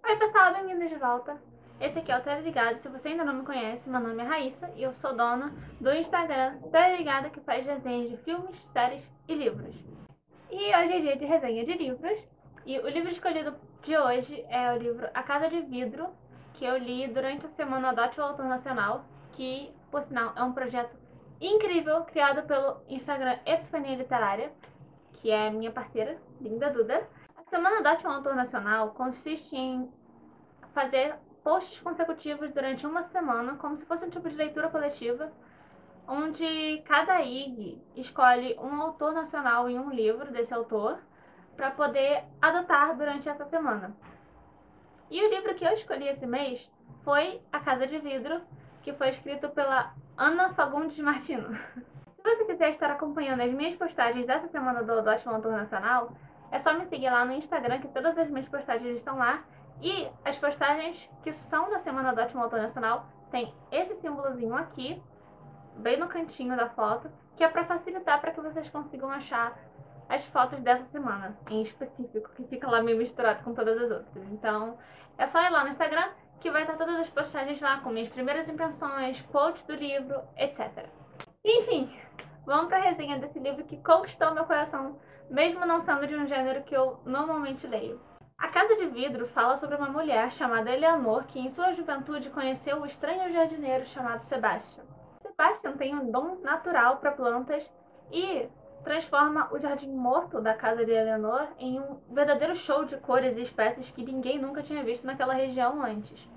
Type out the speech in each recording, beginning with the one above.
Oi pessoal, bem-vindos de volta. Esse aqui é o Teleligado. Se você ainda não me conhece, meu nome é Raíssa e eu sou dona do Instagram Teleligado, que faz resenhas de filmes, séries e livros. E hoje é dia de resenha de livros. E o livro escolhido de hoje é o livro A Casa de Vidro, que eu li durante a semana Adote o Autor Nacional, que, por sinal, é um projeto incrível criado pelo Instagram Epifania Literária, que é minha parceira, linda Duda. A Semana Adote um Autor Nacional consiste em fazer posts consecutivos durante uma semana, como se fosse um tipo de leitura coletiva, onde cada IG escolhe um autor nacional e um livro desse autor para poder adotar durante essa semana. E o livro que eu escolhi esse mês foi A Casa de Vidro, que foi escrito pela Ana Fagundes Martino. Se você quiser estar acompanhando as minhas postagens dessa semana do Adote um Autor Nacional, é só me seguir lá no Instagram, que todas as minhas postagens estão lá. E as postagens que são da semana Adote um Autor Nacional tem esse símbolozinho aqui, bem no cantinho da foto, que é para facilitar para que vocês consigam achar as fotos dessa semana, em específico, que fica lá meio misturado com todas as outras. Então, é só ir lá no Instagram, que vai estar todas as postagens lá, com minhas primeiras impressões, quotes do livro, etc. Enfim, vamos para a resenha desse livro que conquistou meu coração, mesmo não sendo de um gênero que eu normalmente leio. A Casa de Vidro fala sobre uma mulher chamada Eleanor que, em sua juventude, conheceu o estranho jardineiro chamado Sebastian. Sebastian tem um dom natural para plantas e transforma o jardim morto da casa de Eleanor em um verdadeiro show de cores e espécies que ninguém nunca tinha visto naquela região antes.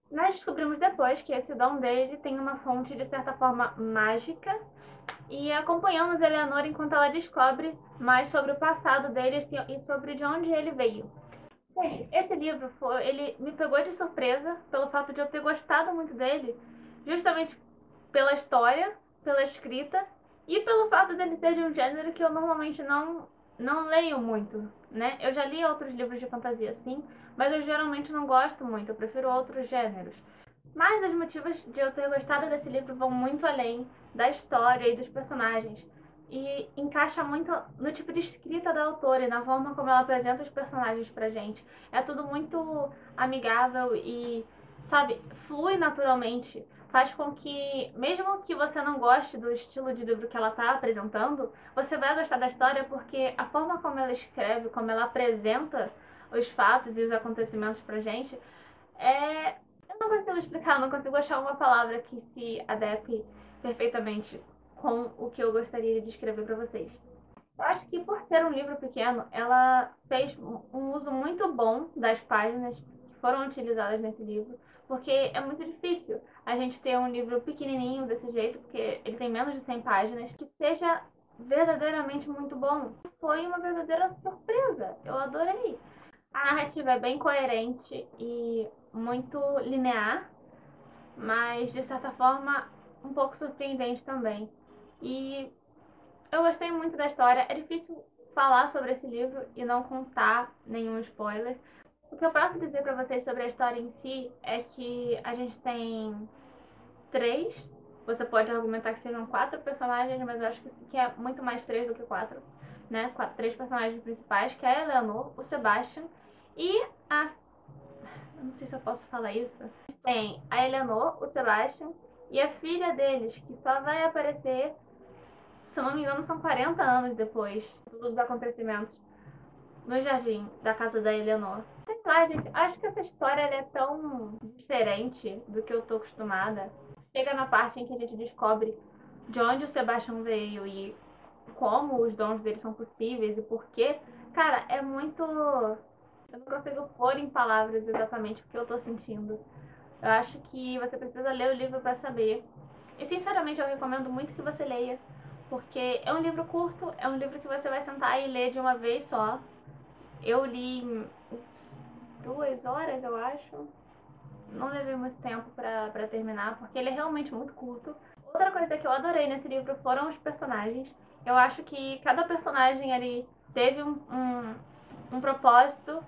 Nós descobrimos depois que esse dom dele tem uma fonte de certa forma mágica e acompanhamos Eleanor enquanto ela descobre mais sobre o passado dele e sobre de onde ele veio. Gente, esse livro ele me pegou de surpresa pelo fato de eu ter gostado muito dele, justamente pela história, pela escrita e pelo fato dele ser de um gênero que eu normalmente não leio muito, né? Eu já li outros livros de fantasia, sim, mas eu geralmente não gosto muito, eu prefiro outros gêneros. Mas os motivos de eu ter gostado desse livro vão muito além da história e dos personagens. E encaixa muito no tipo de escrita da autora e na forma como ela apresenta os personagens pra gente. É tudo muito amigável e, sabe, flui naturalmente. Faz com que, mesmo que você não goste do estilo de livro que ela tá apresentando, você vai gostar da história porque a forma como ela escreve, como ela apresenta os fatos e os acontecimentos pra gente, é não consigo explicar, não consigo achar uma palavra que se adeque perfeitamente com o que eu gostaria de descrever para vocês. Eu acho que por ser um livro pequeno, ela fez um uso muito bom das páginas que foram utilizadas nesse livro, porque é muito difícil a gente ter um livro pequenininho desse jeito, porque ele tem menos de 100 páginas, que seja verdadeiramente muito bom. Foi uma verdadeira surpresa, eu adorei. A narrativa é bem coerente e muito linear, mas de certa forma um pouco surpreendente também. E eu gostei muito da história. É difícil falar sobre esse livro e não contar nenhum spoiler. O que eu posso dizer para vocês sobre a história em si é que a gente tem três. Você pode argumentar que sejam quatro personagens, mas eu acho que é muito mais três do que quatro, né? Três personagens principais, que é a Eleanor, o Sebastian e a... Eu não sei se eu posso falar isso. Tem a Eleanor, o Sebastian e a filha deles, que só vai aparecer, se eu não me engano, são 40 anos depois dos acontecimentos no jardim da casa da Eleanor. Sei lá, gente, acho que essa história ela é tão diferente do que eu tô acostumada. Chega na parte em que a gente descobre de onde o Sebastian veio e como os dons dele são possíveis e por quê. Cara, é muito. Eu não consigo pôr em palavras exatamente o que eu tô sentindo. Eu acho que você precisa ler o livro para saber. E sinceramente eu recomendo muito que você leia, porque é um livro curto, é um livro que você vai sentar e ler de uma vez só. Eu li em 2 horas, eu acho. Não levei muito tempo pra terminar, porque ele é realmente muito curto. Outra coisa que eu adorei nesse livro foram os personagens. Eu acho que cada personagem ali teve um propósito,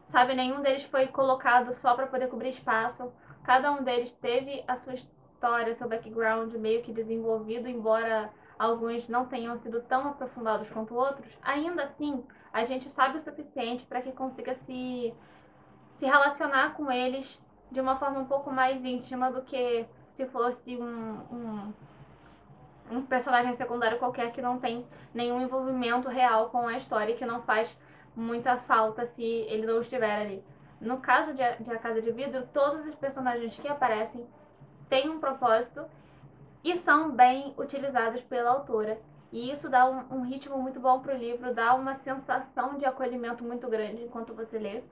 sabe? Nenhum deles foi colocado só para poder cobrir espaço. Cada um deles teve a sua história, seu background meio que desenvolvido, embora alguns não tenham sido tão aprofundados quanto outros. Ainda assim, a gente sabe o suficiente para que consiga se se relacionar com eles de uma forma um pouco mais íntima do que se fosse um personagem secundário qualquer que não tem nenhum envolvimento real com a história e que não faz muita falta se ele não estiver ali. No caso de A Casa de Vidro, todos os personagens que aparecem têm um propósito e são bem utilizados pela autora. E isso dá um ritmo muito bom pro livro, dá uma sensação de acolhimento muito grande enquanto você lê.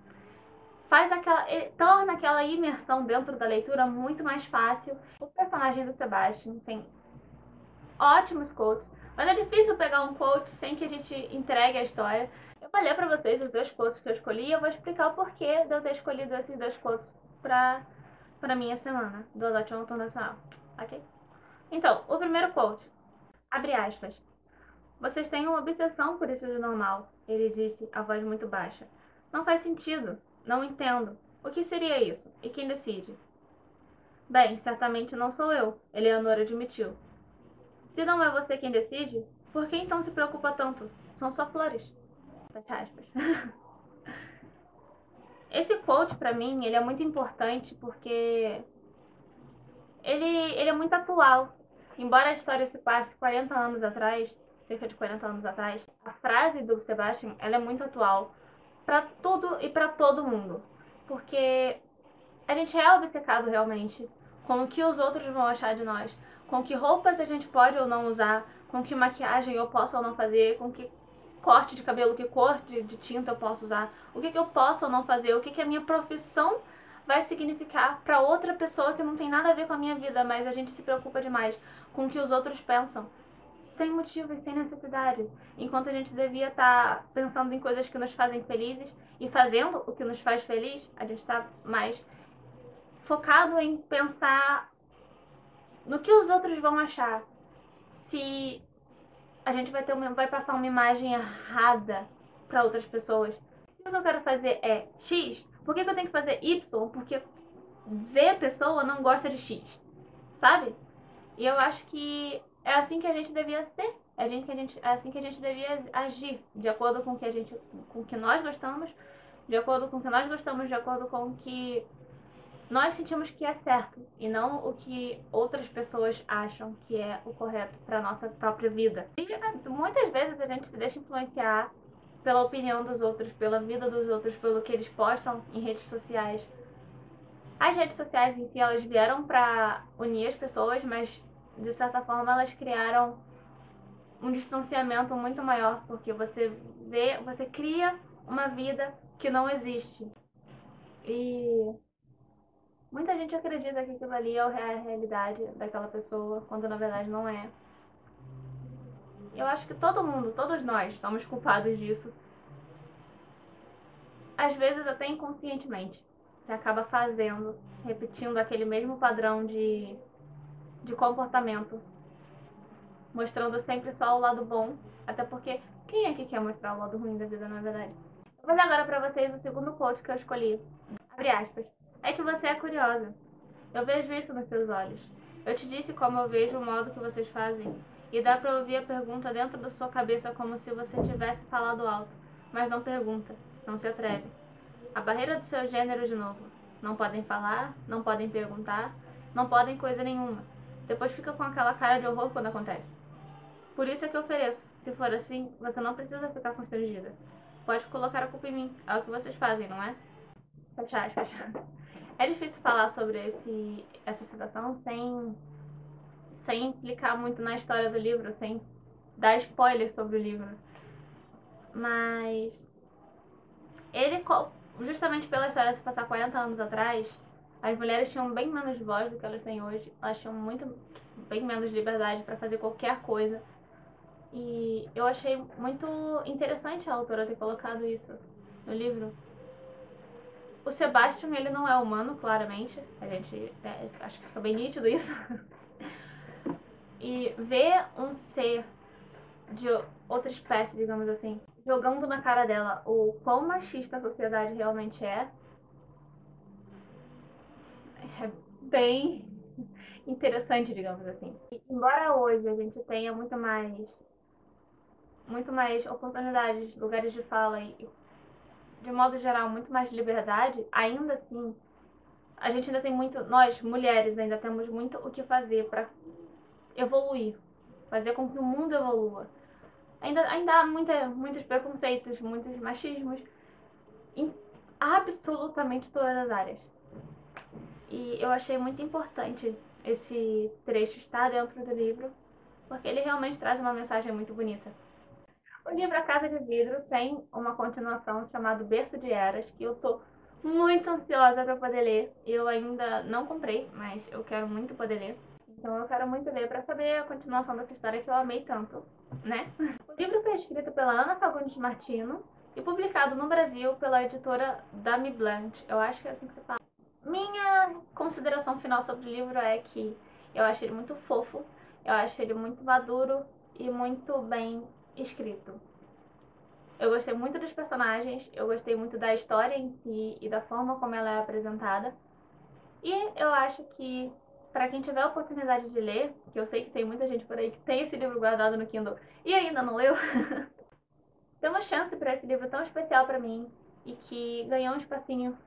Torna aquela imersão dentro da leitura muito mais fácil. O personagem do Sebastian tem ótimos quotes, mas é difícil pegar um quote sem que a gente entregue a história. Eu vou ler pra vocês os 2 quotes que eu escolhi e eu vou explicar o porquê de eu ter escolhido esses 2 quotes pra minha semana do Adote um Autor Nacional, ok? Então, o primeiro quote, abre aspas. Vocês têm uma obsessão por isso de normal, ele disse, a voz muito baixa. Não faz sentido. Não entendo. O que seria isso? E quem decide? Bem, certamente não sou eu, Eleanor admitiu. Se não é você quem decide, por que então se preocupa tanto? São só flores. Fecha aspas. Esse quote, pra mim, ele é muito importante porque ele é muito atual. Embora a história se passe 40 anos atrás, cerca de 40 anos atrás, a frase do Sebastian, ela é muito atual pra tudo e pra todo mundo. Porque a gente é obcecado realmente com o que os outros vão achar de nós, com que roupas a gente pode ou não usar, com que maquiagem eu posso ou não fazer, com que corte de cabelo, que cor de tinta eu posso usar, o que eu posso ou não fazer, o que a minha profissão vai significar para outra pessoa que não tem nada a ver com a minha vida, mas a gente se preocupa demais com o que os outros pensam, sem motivo e sem necessidade, enquanto a gente devia estar pensando em coisas que nos fazem felizes e fazendo o que nos faz feliz, a gente está mais focado em pensar no que os outros vão achar. Se a gente vai passar uma imagem errada para outras pessoas. Se o que eu quero fazer é X, por que eu tenho que fazer Y? Porque Z pessoa não gosta de X, sabe? E eu acho que é assim que a gente devia ser. É assim que a gente devia agir, de acordo com o que nós gostamos, de acordo com o que nós gostamos, de acordo com o que nós sentimos que é certo e não o que outras pessoas acham que é o correto para nossa própria vida. E muitas vezes a gente se deixa influenciar pela opinião dos outros, pela vida dos outros, pelo que eles postam em redes sociais. As redes sociais em si, elas vieram para unir as pessoas, mas de certa forma elas criaram um distanciamento muito maior, porque você cria uma vida que não existe. E muita gente acredita que aquilo ali é a realidade daquela pessoa, quando na verdade não é. Eu acho que todo mundo, todos nós, somos culpados disso. Às vezes até inconscientemente. Você acaba fazendo, repetindo aquele mesmo padrão de comportamento, mostrando sempre só o lado bom, até porque quem é que quer mostrar o lado ruim da vida, na verdade? Eu vou ler agora pra vocês o segundo quote que eu escolhi. Abre aspas. É que você é curiosa. Eu vejo isso nos seus olhos. Eu te disse como eu vejo o modo que vocês fazem. E dá pra ouvir a pergunta dentro da sua cabeça como se você tivesse falado alto. Mas não pergunta, não se atreve. A barreira do seu gênero de novo. Não podem falar, não podem perguntar, não podem coisa nenhuma. Depois fica com aquela cara de horror quando acontece. Por isso é que eu ofereço. Se for assim, você não precisa ficar constrangida. Pode colocar a culpa em mim. É o que vocês fazem, não é? Fecha aspas. É difícil falar sobre essa sensação sem implicar muito na história do livro, sem dar spoiler sobre o livro. Mas ele, justamente pela história se passar 40 anos atrás, as mulheres tinham bem menos voz do que elas têm hoje. Elas tinham bem menos liberdade para fazer qualquer coisa. E eu achei muito interessante a autora ter colocado isso no livro. O Sebastian, ele não é humano, claramente. Acho que fica bem nítido isso. E ver um ser de outra espécie, digamos assim, jogando na cara dela o quão machista a sociedade realmente é bem interessante, digamos assim. E, embora hoje a gente tenha muito mais oportunidades, lugares de fala de modo geral, muito mais liberdade, ainda assim, a gente ainda tem muito, nós, mulheres, ainda temos muito o que fazer para evoluir, fazer com que o mundo evolua. Ainda há muitos preconceitos, muitos machismos, em absolutamente todas as áreas. E eu achei muito importante esse trecho estar dentro do livro, porque ele realmente traz uma mensagem muito bonita. O livro A Casa de Vidro tem uma continuação chamada Berço de Eras, que eu tô muito ansiosa para poder ler. Eu ainda não comprei, mas eu quero muito poder ler. Então eu quero muito ler para saber a continuação dessa história que eu amei tanto, né? O livro foi escrito pela Ana Fagundes Martino e publicado no Brasil pela editora Dame Blanche. Eu acho que é assim que você fala. Minha consideração final sobre o livro é que eu acho ele muito fofo, eu acho ele muito maduro e muito bem escrito. Eu gostei muito dos personagens, eu gostei muito da história em si e da forma como ela é apresentada. E eu acho que para quem tiver a oportunidade de ler, que eu sei que tem muita gente por aí que tem esse livro guardado no Kindle e ainda não leu, dê uma chance para esse livro tão especial para mim e que ganhou um espacinho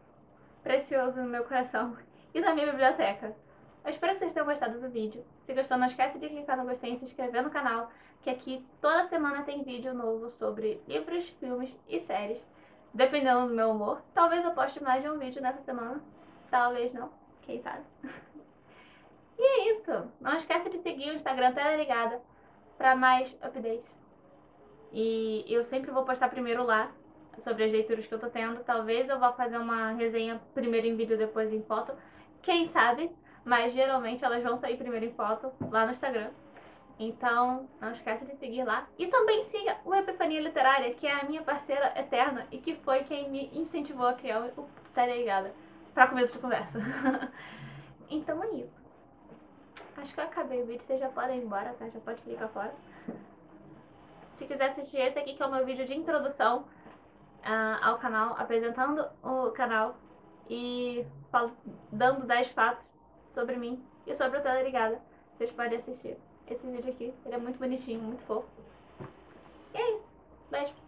precioso no meu coração e na minha biblioteca. Eu espero que vocês tenham gostado do vídeo. Se gostou, não esquece de clicar no gostei e se inscrever no canal, que aqui toda semana tem vídeo novo sobre livros, filmes e séries. Dependendo do meu humor, talvez eu poste mais de um vídeo nessa semana, talvez não, quem sabe. E é isso. Não esquece de seguir o Instagram Tela Ligada para mais updates. E eu sempre vou postar primeiro lá sobre as leituras que eu tô tendo. Talvez eu vá fazer uma resenha primeiro em vídeo, depois em foto. Quem sabe? Mas geralmente elas vão sair primeiro em foto lá no Instagram. Então, não esquece de seguir lá. E também siga o Epifania Literária, que é a minha parceira eterna e que foi quem me incentivou a criar o Tá Ligada, pra começo de conversa. Então é isso. Acho que eu acabei o vídeo, vocês já podem ir embora, tá? Já pode clicar fora. Se quiser assistir esse aqui, que é o meu vídeo de introdução ao canal, apresentando o canal e dando 10 fatos sobre mim e sobre o Tela Ligada, vocês podem assistir esse vídeo aqui. Ele é muito bonitinho, muito fofo. E é isso. Beijo.